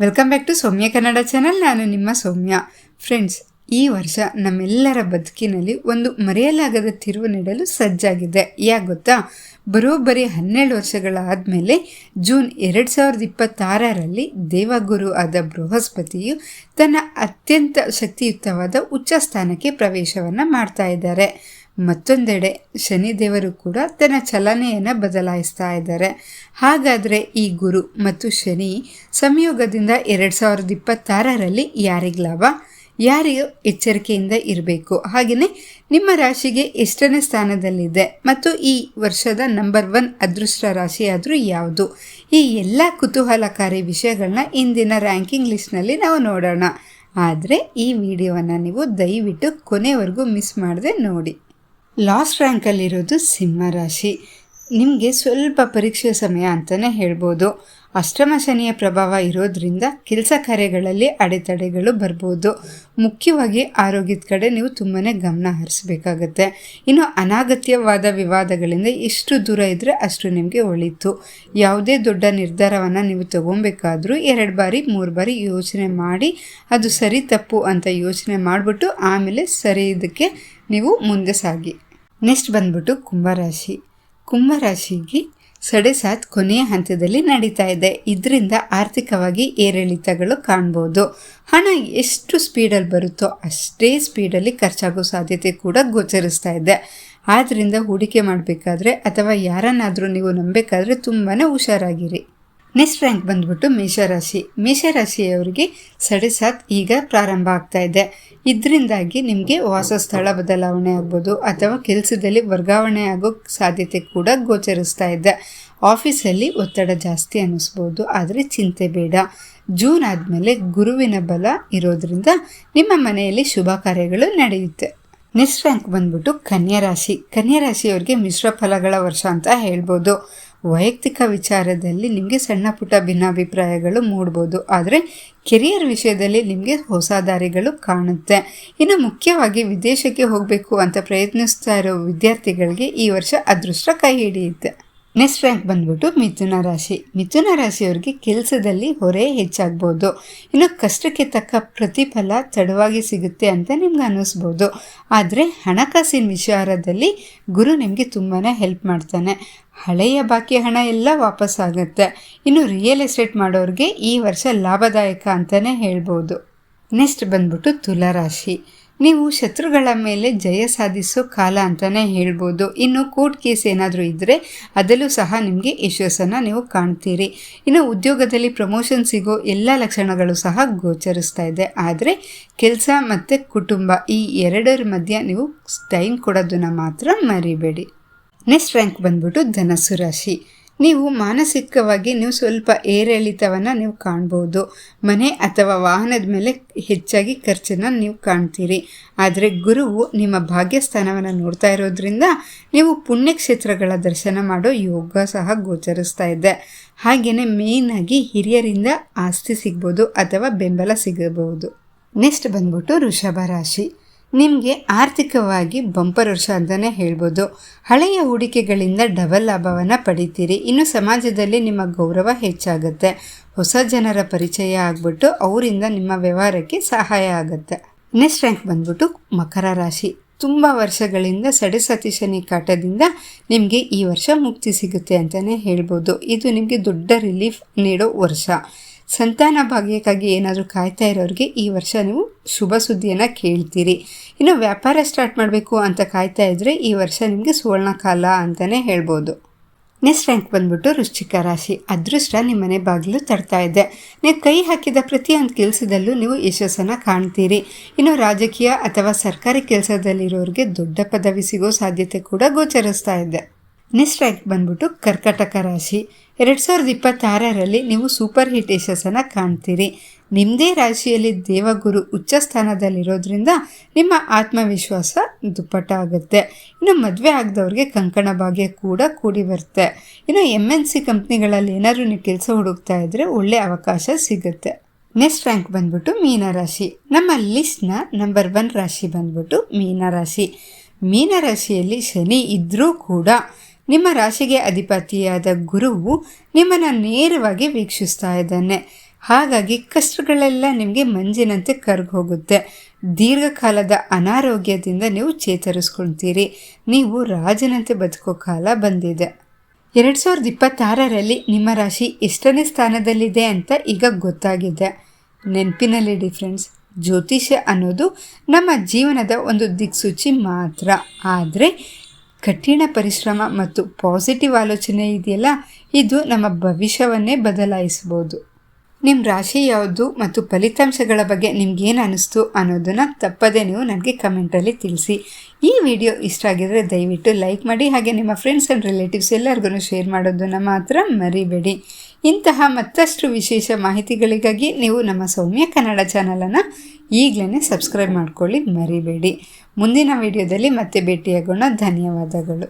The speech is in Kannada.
Welcome back to Soumya Kannada channel. ನಾನು ನಿಮ್ಮ ಸೌಮ್ಯ. ಫ್ರೆಂಡ್ಸ್, ಈ ವರ್ಷ ನಮ್ಮೆಲ್ಲರ ಬದುಕಿನಲ್ಲಿ ಒಂದು ಮರೆಯಲಾಗದ ತಿರುವು ನೀಡಲು ಸಜ್ಜಾಗಿದೆ. ಯಾಕೆ ಗೊತ್ತಾ? ಬರೋಬ್ಬರಿ 12 ವರ್ಷಗಳಾದಮೇಲೆ ಜೂನ್ 2026ರಲ್ಲಿ ದೇವಗುರು ಆದ ಬೃಹಸ್ಪತಿಯು ತನ್ನ ಅತ್ಯಂತ ಶಕ್ತಿಯುತವಾದ ಉಚ್ಚ ಸ್ಥಾನಕ್ಕೆ ಪ್ರವೇಶವನ್ನು ಮಾಡ್ತಾ ಇದ್ದಾರೆ. ಮತ್ತೊಂದೆಡೆ ಶನಿದೇವರು ಕೂಡ ತನ್ನ ಚಲನೆಯನ್ನು ಬದಲಾಯಿಸ್ತಾ ಇದ್ದಾರೆ. ಹಾಗಾದರೆ ಈ ಗುರು ಮತ್ತು ಶನಿ ಸಂಯೋಗದಿಂದ 2026ರಲ್ಲಿ ಯಾರಿಗೆ ಲಾಭ, ಯಾರಿಗೂ ಎಚ್ಚರಿಕೆಯಿಂದ ಇರಬೇಕು, ಹಾಗೆಯೇ ನಿಮ್ಮ ರಾಶಿಗೆ ಎಷ್ಟನೇ ಸ್ಥಾನದಲ್ಲಿದೆ ಮತ್ತು ಈ ವರ್ಷದ ನಂಬರ್ 1 ಅದೃಷ್ಟ ರಾಶಿ ಆದರೂ ಯಾವುದು, ಈ ಎಲ್ಲ ಕುತೂಹಲಕಾರಿ ವಿಷಯಗಳನ್ನ ಇಂದಿನ ರ್ಯಾಂಕಿಂಗ್ ಲಿಸ್ಟ್ನಲ್ಲಿ ನಾವು ನೋಡೋಣ. ಆದರೆ ಈ ವಿಡಿಯೋವನ್ನು ನೀವು ದಯವಿಟ್ಟು ಕೊನೆವರೆಗೂ ಮಿಸ್ ಮಾಡದೆ ನೋಡಿ. ಲಾಸ್ಟ್ ರ್ಯಾಂಕಲ್ಲಿರೋದು ಸಿಂಹ ರಾಶಿ. ನಿಮಗೆ ಸ್ವಲ್ಪ ಪರೀಕ್ಷೆಯ ಸಮಯ ಅಂತಲೇ ಹೇಳ್ಬೋದು. ಅಷ್ಟಮ ಶನಿಯ ಪ್ರಭಾವ ಇರೋದ್ರಿಂದ ಕೆಲಸ ಕಾರ್ಯಗಳಲ್ಲಿ ಅಡೆತಡೆಗಳು ಬರ್ಬೋದು. ಮುಖ್ಯವಾಗಿ ಆರೋಗ್ಯದ ಕಡೆ ನೀವು ತುಂಬಾ ಗಮನ ಹರಿಸಬೇಕಾಗತ್ತೆ. ಇನ್ನು ಅನಗತ್ಯವಾದ ವಿವಾದಗಳಿಂದ ಎಷ್ಟು ದೂರ ಇದ್ದರೆ ಅಷ್ಟು ನಿಮಗೆ ಒಳಿತು. ಯಾವುದೇ ದೊಡ್ಡ ನಿರ್ಧಾರವನ್ನು ನೀವು ತಗೊಬೇಕಾದ್ರೂ 2 ಬಾರಿ 3 ಬಾರಿ ಯೋಚನೆ ಮಾಡಿ ಅದು ಸರಿ ತಪ್ಪು ಅಂತ ಯೋಚನೆ ಮಾಡಿಬಿಟ್ಟು ಆಮೇಲೆ ಸರಿ ಇದಕ್ಕೆ ನೀವು ಮುಂದೆ ಸಾಗಿ. ನೆಕ್ಸ್ಟ್ ಬಂದ್ಬಿಟ್ಟು ಕುಂಭರಾಶಿ. ಕುಂಭರಾಶಿಗೆ ಸಡೆಸಾತ್ ಕೊನೆಯ ಹಂತದಲ್ಲಿ ನಡೀತಾ ಇದೆ. ಇದರಿಂದ ಆರ್ಥಿಕವಾಗಿ ಏರಿಳಿತಗಳು ಕಾಣ್ಬೋದು. ಹಣ ಎಷ್ಟು ಸ್ಪೀಡಲ್ಲಿ ಬರುತ್ತೋ ಅಷ್ಟೇ ಸ್ಪೀಡಲ್ಲಿ ಖರ್ಚಾಗೋ ಸಾಧ್ಯತೆ ಕೂಡ ಗೋಚರಿಸ್ತಾ ಇದೆ. ಆದ್ದರಿಂದ ಹೂಡಿಕೆ ಮಾಡಬೇಕಾದ್ರೆ ಅಥವಾ ಯಾರನ್ನಾದರೂ ನೀವು ನಂಬಬೇಕಾದ್ರೆ ತುಂಬಾ ಹುಷಾರಾಗಿರಿ. ನೆಕ್ಸ್ಟ್ ರ್ಯಾಂಕ್ ಬಂದ್ಬಿಟ್ಟು ಮೇಷರಾಶಿ. ಮೇಷರಾಶಿಯವರಿಗೆ ಸಡೆಸಾತ್ ಈಗ ಪ್ರಾರಂಭ ಆಗ್ತಾ ಇದೆ. ಇದರಿಂದಾಗಿ ನಿಮಗೆ ವಾಸಸ್ಥಳ ಬದಲಾವಣೆ ಆಗ್ಬೋದು ಅಥವಾ ಕೆಲಸದಲ್ಲಿ ವರ್ಗಾವಣೆ ಆಗೋ ಸಾಧ್ಯತೆ ಕೂಡ ಗೋಚರಿಸ್ತಾ ಇದೆ. ಆಫೀಸಲ್ಲಿ ಒತ್ತಡ ಜಾಸ್ತಿ ಅನ್ನಿಸ್ಬೋದು, ಆದರೆ ಚಿಂತೆ ಬೇಡ. ಜೂನ್ ಆದಮೇಲೆ ಗುರುವಿನ ಬಲ ಇರೋದ್ರಿಂದ ನಿಮ್ಮ ಮನೆಯಲ್ಲಿ ಶುಭ ಕಾರ್ಯಗಳು ನಡೆಯುತ್ತೆ. ನೆಕ್ಸ್ಟ್ ರ್ಯಾಂಕ್ ಬಂದ್ಬಿಟ್ಟು ಕನ್ಯಾ ರಾಶಿ. ಕನ್ಯಾ ರಾಶಿಯವರಿಗೆ ಮಿಶ್ರ ಫಲಗಳ ವರ್ಷ ಅಂತ ಹೇಳ್ಬೋದು. ವೈಯಕ್ತಿಕ ವಿಚಾರದಲ್ಲಿ ನಿಮಗೆ ಸಣ್ಣ ಪುಟ್ಟ ಭಿನ್ನಾಭಿಪ್ರಾಯಗಳು ಮೂಡ್ಬೋದು, ಆದರೆ ಕೆರಿಯರ್ ವಿಷಯದಲ್ಲಿ ನಿಮಗೆ ಹೊಸ ದಾರಿಗಳು ಕಾಣುತ್ತೆ. ಇನ್ನು ಮುಖ್ಯವಾಗಿ ವಿದೇಶಕ್ಕೆ ಹೋಗಬೇಕು ಅಂತ ಪ್ರಯತ್ನಿಸ್ತಾ ಇರೋ ವಿದ್ಯಾರ್ಥಿಗಳಿಗೆ ಈ ವರ್ಷ ಅದೃಷ್ಟ ಕೈ ಹಿಡಿಯುತ್ತೆ. ನೆಕ್ಸ್ಟ್ ರ್ಯಾಂಕ್ ಬಂದ್ಬಿಟ್ಟು ಮಿಥುನ ರಾಶಿ. ಮಿಥುನ ರಾಶಿಯವರಿಗೆ ಕೆಲಸದಲ್ಲಿ ಹೊರೆ ಹೆಚ್ಚಾಗ್ಬೋದು. ಇನ್ನು ಕಷ್ಟಕ್ಕೆ ತಕ್ಕ ಪ್ರತಿಫಲ ತಡವಾಗಿ ಸಿಗುತ್ತೆ ಅಂತ ನಿಮ್ಗೆ ಅನ್ನಿಸ್ಬೋದು. ಆದರೆ ಹಣಕಾಸಿನ ವಿಚಾರದಲ್ಲಿ ಗುರು ನಿಮಗೆ ತುಂಬಾ ಹೆಲ್ಪ್ ಮಾಡ್ತಾನೆ. ಹಳೆಯ ಬಾಕಿ ಹಣ ಎಲ್ಲ ವಾಪಸ್ ಆಗುತ್ತೆ. ಇನ್ನು ರಿಯಲ್ ಎಸ್ಟೇಟ್ ಮಾಡೋರಿಗೆ ಈ ವರ್ಷ ಲಾಭದಾಯಕ ಅಂತಲೇ ಹೇಳ್ಬೋದು. ನೆಕ್ಸ್ಟ್ ಬಂದ್ಬಿಟ್ಟು ತುಲಾರಾಶಿ. ನೀವು ಶತ್ರುಗಳ ಮೇಲೆ ಜಯ ಸಾಧಿಸೋ ಕಾಲ ಅಂತಲೇ ಹೇಳ್ಬೋದು. ಇನ್ನು ಕೋರ್ಟ್ ಕೇಸ್ ಏನಾದರೂ ಇದ್ದರೆ ಅದರಲ್ಲೂ ಸಹ ನಿಮಗೆ ಯಶಸ್ಸನ್ನು ನೀವು ಕಾಣ್ತೀರಿ. ಇನ್ನು ಉದ್ಯೋಗದಲ್ಲಿ ಪ್ರಮೋಷನ್ ಸಿಗೋ ಎಲ್ಲ ಲಕ್ಷಣಗಳು ಸಹ ಗೋಚರಿಸ್ತಾ ಇದೆ. ಆದರೆ ಕೆಲಸ ಮತ್ತು ಕುಟುಂಬ ಈ ಎರಡರ ಮಧ್ಯೆ ನೀವು ಟೈಮ್ ಕೊಡೋದನ್ನು ಮಾತ್ರ ಮರಿಬೇಡಿ. ನೆಕ್ಸ್ಟ್ ರ್ಯಾಂಕ್ ಬಂದ್ಬಿಟ್ಟು ಧನಸ್ಸು ರಾಶಿ. ನೀವು ಮಾನಸಿಕವಾಗಿ ನೀವು ಸ್ವಲ್ಪ ಏರಿಳಿತವನ್ನು ನೀವು ಕಾಣ್ಬೋದು. ಮನೆ ಅಥವಾ ವಾಹನದ ಮೇಲೆ ಹೆಚ್ಚಾಗಿ ಖರ್ಚನ್ನು ನೀವು ಕಾಣ್ತೀರಿ. ಆದರೆ ಗುರುವು ನಿಮ್ಮ ಭಾಗ್ಯಸ್ಥಾನವನ್ನು ನೋಡ್ತಾ ಇರೋದ್ರಿಂದ ನೀವು ಪುಣ್ಯಕ್ಷೇತ್ರಗಳ ದರ್ಶನ ಮಾಡೋ ಯೋಗ ಸಹ ಗೋಚರಿಸ್ತಾ ಇದೆ. ಹಾಗೆಯೇ ಮೇಯ್ನಾಗಿ ಹಿರಿಯರಿಂದ ಆಸ್ತಿ ಸಿಗ್ಬೋದು ಅಥವಾ ಬೆಂಬಲ ಸಿಗಬಹುದು. ನೆಕ್ಸ್ಟ್ ಬಂದ್ಬಿಟ್ಟು ವೃಷಭ ರಾಶಿ. ನಿಮಗೆ ಆರ್ಥಿಕವಾಗಿ ಬಂಪರ್ ವರ್ಷ ಅಂತಲೇ ಹೇಳ್ಬೋದು. ಹಳೆಯ ಹೂಡಿಕೆಗಳಿಂದ ಡಬಲ್ ಲಾಭವನ್ನು ಪಡಿತೀರಿ. ಇನ್ನು ಸಮಾಜದಲ್ಲಿ ನಿಮ್ಮ ಗೌರವ ಹೆಚ್ಚಾಗುತ್ತೆ. ಹೊಸ ಜನರ ಪರಿಚಯ ಆಗ್ಬಿಟ್ಟು ಅವರಿಂದ ನಿಮ್ಮ ವ್ಯವಹಾರಕ್ಕೆ ಸಹಾಯ ಆಗುತ್ತೆ. ನೆಕ್ಸ್ಟ್ ರ್ಯಾಂಕ್ ಬಂದ್ಬಿಟ್ಟು ಮಕರ ರಾಶಿ. ತುಂಬ ವರ್ಷಗಳಿಂದ ಸಡೆಸಾತಿ ಶನಿ ಕಾಟದಿಂದ ನಿಮಗೆ ಈ ವರ್ಷ ಮುಕ್ತಿ ಸಿಗುತ್ತೆ ಅಂತಲೇ ಹೇಳ್ಬೋದು. ಇದು ನಿಮಗೆ ದೊಡ್ಡ ರಿಲೀಫ್ ನೀಡೋ ವರ್ಷ. ಸಂತಾನ ಭಾಗ್ಯಕ್ಕಾಗಿ ಏನಾದರೂ ಕಾಯ್ತಾ ಇರೋರಿಗೆ ಈ ವರ್ಷ ನೀವು ಶುಭ ಸುದ್ದಿಯನ್ನು ಕೇಳ್ತೀರಿ. ಇನ್ನು ವ್ಯಾಪಾರ ಸ್ಟಾರ್ಟ್ ಮಾಡಬೇಕು ಅಂತ ಕಾಯ್ತಾ ಇದ್ದರೆ ಈ ವರ್ಷ ನಿಮಗೆ ಸುವರ್ಣ ಕಾಲ ಅಂತಲೇ ಹೇಳ್ಬೋದು. ನೆಕ್ಸ್ಟ್ ರ್ಯಾಂಕ್ ಬಂದ್ಬಿಟ್ಟು ವೃಶ್ಚಿಕ ರಾಶಿ. ಅದೃಷ್ಟ ನಿಮ್ಮ ಮನೆ ಬಾಗಿಲು ತಡ್ತಾ ಇದೆ. ನೀವು ಕೈ ಹಾಕಿದ ಪ್ರತಿಯೊಂದು ಕೆಲಸದಲ್ಲೂ ನೀವು ಯಶಸ್ಸನ್ನು ಕಾಣ್ತೀರಿ. ಇನ್ನು ರಾಜಕೀಯ ಅಥವಾ ಸರ್ಕಾರಿ ಕೆಲಸದಲ್ಲಿರೋರಿಗೆ ದೊಡ್ಡ ಪದವಿ ಸಿಗೋ ಸಾಧ್ಯತೆ ಕೂಡ ಗೋಚರಿಸ್ತಾ ಇದೆ. ನೆಕ್ಸ್ಟ್ ರ್ಯಾಂಕ್ ಬಂದ್ಬಿಟ್ಟು ಕರ್ಕಾಟಕ ರಾಶಿ. 2026ರಲ್ಲಿ ನೀವು ಸೂಪರ್ ಹಿಟ್ ಯಶಸ್ಸನ್ನು ಕಾಣ್ತೀರಿ. ನಿಮ್ಮದೇ ರಾಶಿಯಲ್ಲಿ ದೇವಗುರು ಉಚ್ಚ ಸ್ಥಾನದಲ್ಲಿರೋದ್ರಿಂದ ನಿಮ್ಮ ಆತ್ಮವಿಶ್ವಾಸ ದುಪ್ಪಟ್ಟ ಆಗುತ್ತೆ. ಇನ್ನು ಮದುವೆ ಆಗದವ್ರಿಗೆ ಕಂಕಣ ಭಾಗ್ಯ ಕೂಡ ಕೂಡಿ ಬರುತ್ತೆ. ಇನ್ನು MNC ಕಂಪ್ನಿಗಳಲ್ಲಿ ಏನಾದರೂ ನೀವು ಕೆಲಸ ಹುಡುಕ್ತಾ ಇದ್ದರೆ ಒಳ್ಳೆಯ ಅವಕಾಶ ಸಿಗುತ್ತೆ. ನೆಕ್ಸ್ಟ್ ರ್ಯಾಂಕ್ ಬಂದ್ಬಿಟ್ಟು ಮೀನರಾಶಿ. ನಮ್ಮ ಲಿಸ್ಟ್ನ ನಂಬರ್ 1 ರಾಶಿ ಬಂದ್ಬಿಟ್ಟು ಮೀನರಾಶಿ. ಮೀನರಾಶಿಯಲ್ಲಿ ಶನಿ ಇದ್ದರೂ ಕೂಡ ನಿಮ್ಮ ರಾಶಿಗೆ ಅಧಿಪತಿಯಾದ ಗುರುವು ನಿಮ್ಮನ್ನು ನೇರವಾಗಿ ವೀಕ್ಷಿಸ್ತಾ ಇದ್ದಾನೆ. ಹಾಗಾಗಿ ಕಷ್ಟಗಳೆಲ್ಲ ನಿಮಗೆ ಮಂಜಿನಂತೆ ಕರಗೋಗುತ್ತೆ. ದೀರ್ಘಕಾಲದ ಅನಾರೋಗ್ಯದಿಂದ ನೀವು ಚೇತರಿಸ್ಕೊಳ್ತೀರಿ. ನೀವು ರಾಜನಂತೆ ಬದುಕೋ ಕಾಲ ಬಂದಿದೆ. 2026ರಲ್ಲಿ ನಿಮ್ಮ ರಾಶಿ ಎಷ್ಟನೇ ಸ್ಥಾನದಲ್ಲಿದೆ ಅಂತ ಈಗ ಗೊತ್ತಾಗಿದೆ. ನೆನಪಿನಲ್ಲಿಡಿ ಫ್ರೆಂಡ್ಸ್, ಜ್ಯೋತಿಷ್ಯ ಅನ್ನೋದು ನಮ್ಮ ಜೀವನದ ಒಂದು ದಿಕ್ಸೂಚಿ ಮಾತ್ರ. ಆದರೆ ಕಠಿಣ ಪರಿಶ್ರಮ ಮತ್ತು ಪಾಸಿಟಿವ್ ಆಲೋಚನೆ ಇದೆಯಲ್ಲ, ಇದು ನಮ್ಮ ಭವಿಷ್ಯವನ್ನೇ ಬದಲಾಯಿಸ್ಬೋದು. ನಿಮ್ಮ ರಾಶಿ ಯಾವುದು ಮತ್ತು ಫಲಿತಾಂಶಗಳ ಬಗ್ಗೆ ನಿಮ್ಗೇನು ಅನ್ನಿಸ್ತು ಅನ್ನೋದನ್ನು ತಪ್ಪದೇ ನೀವು ನನಗೆ ಕಮೆಂಟಲ್ಲಿ ತಿಳಿಸಿ. ಈ ವಿಡಿಯೋ ಇಷ್ಟ ಆಗಿದರೆ ದಯವಿಟ್ಟು ಲೈಕ್ ಮಾಡಿ, ಹಾಗೆ ನಿಮ್ಮ ಫ್ರೆಂಡ್ಸ್ ಆ್ಯಂಡ್ ರಿಲೇಟಿವ್ಸ್ ಎಲ್ಲರಿಗೂ ಶೇರ್ ಮಾಡೋದನ್ನು ಮಾತ್ರ ಮರಿಬೇಡಿ. ಇಂತಹ ಮತ್ತಷ್ಟು ವಿಶೇಷ ಮಾಹಿತಿಗಳಿಗಾಗಿ ನೀವು ನಮ್ಮ ಸೌಮ್ಯ ಕನ್ನಡ ಚಾನಲನ್ನು ಈಗಲೇ ಸಬ್ಸ್ಕ್ರೈಬ್ ಮಾಡ್ಕೊಳ್ಳಿ ಮರಿಬೇಡಿ. ಮುಂದಿನ ವಿಡಿಯೋದಲ್ಲಿ ಮತ್ತೆ ಭೇಟಿಯಾಗೋಣ. ಧನ್ಯವಾದಗಳು.